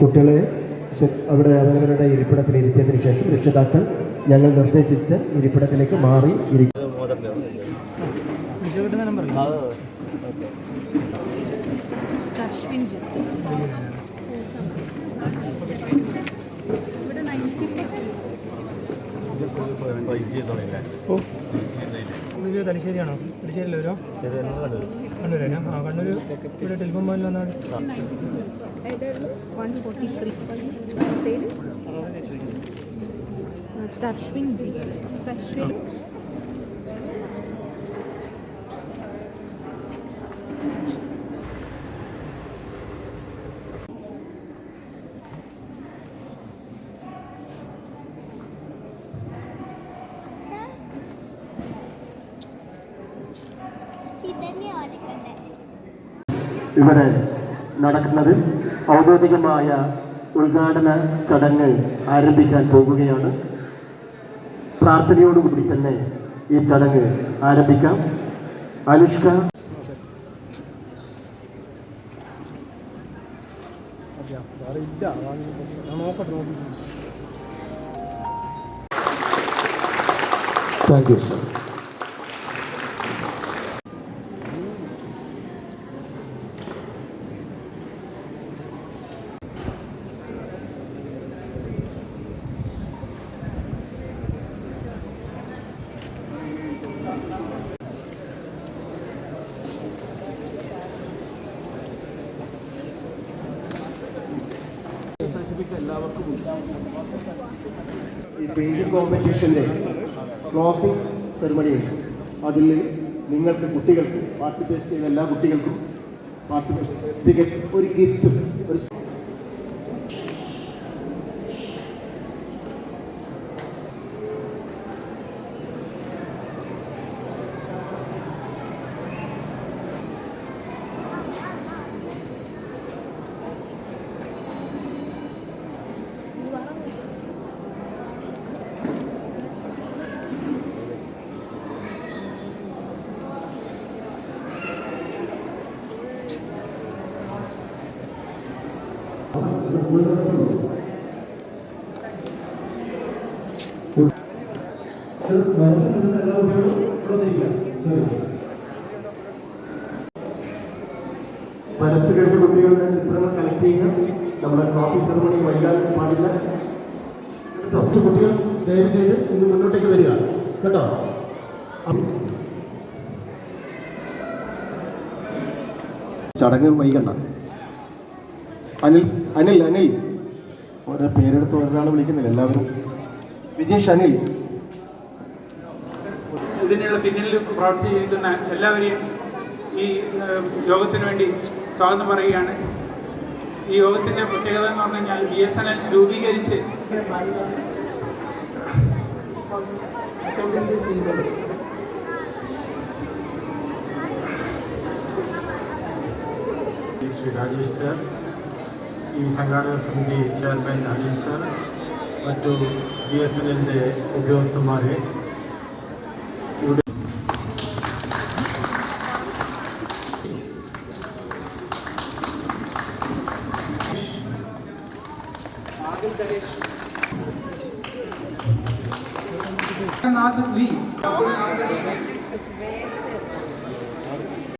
കുട്ടികളെ അവിടെ അവരവരുടെ ഇരിപ്പിടത്തിൽ ഇരുത്തിയതിനു ശേഷം രക്ഷിതാക്കൾ ഞങ്ങൾ നിർദ്ദേശിച്ച ഇരിപ്പിടത്തിലേക്ക് മാറി ഇരിക്കും. തലശ്ശേരിയാണോ? തലശ്ശേരിയിലോ? കണ്ണൂരോ? ആ കണ്ണൂർ ഇവിടെ ടെലിഫോൺ പോയിന്റ് വന്നാൽ ഇവിടെ നടക്കുന്നത് ഔദ്യോഗികമായ ഉദ്ഘാടന ചടങ്ങ് ആരംഭിക്കാൻ പോകുകയാണ്. പ്രാർത്ഥനയോടുകൂടി തന്നെ ഈ ചടങ്ങ് ആരംഭിക്കാം. Anushka thank you sir. ഈ പെയിന്റിംഗ് കോമ്പറ്റീഷൻ്റെ ക്ലോസിംഗ് സെറിമണിയുണ്ട്. അതിൽ നിങ്ങൾക്ക് കുട്ടികൾക്ക് പാർട്ടിസിപ്പേറ്റ് ചെയ്ത എല്ലാ കുട്ടികൾക്കും ഒരു ഗിഫ്റ്റും ഒരു വരച്ചു കഴിഞ്ഞ കുട്ടികളുടെ ചിത്രങ്ങൾ കളക്ട് ചെയ്യുക. നമ്മുടെ ക്ലാസിക് സെറമണി വൈകാൻ പാടില്ല. കുറച്ച് കുട്ടികൾ ദയവ് ചെയ്ത് ഇന്ന് മുന്നോട്ടേക്ക് വരിക കേട്ടോ. ചടങ്ങ് വൈകണ്ട. അനിൽ അനിൽ അനിൽ ഓരോ പേരെടുത്ത് ഒരാൾ വിളിക്കുന്നില്ല, എല്ലാവരും. വിജേഷ്, അനിൽ. ഇതിനുള്ള പിന്നിൽ പ്രവർത്തിച്ചിരിക്കുന്ന എല്ലാവരെയും ഈ യോഗത്തിന് വേണ്ടി സ്വാഗതം പറയുകയാണ്. ഈ യോഗത്തിൻ്റെ പ്രത്യേകത എന്ന് പറഞ്ഞു കഴിഞ്ഞാൽ BSNL രൂപീകരിച്ച് ശ്രീ രാജേഷ് സർ, ഈ സംഘാടക സമിതി ചെയർമാൻ അനിൽ സർ, മറ്റു BSNLൻ്റെ ഉദ്യോഗസ്ഥന്മാരെ, ഇവിടെ नाथ वी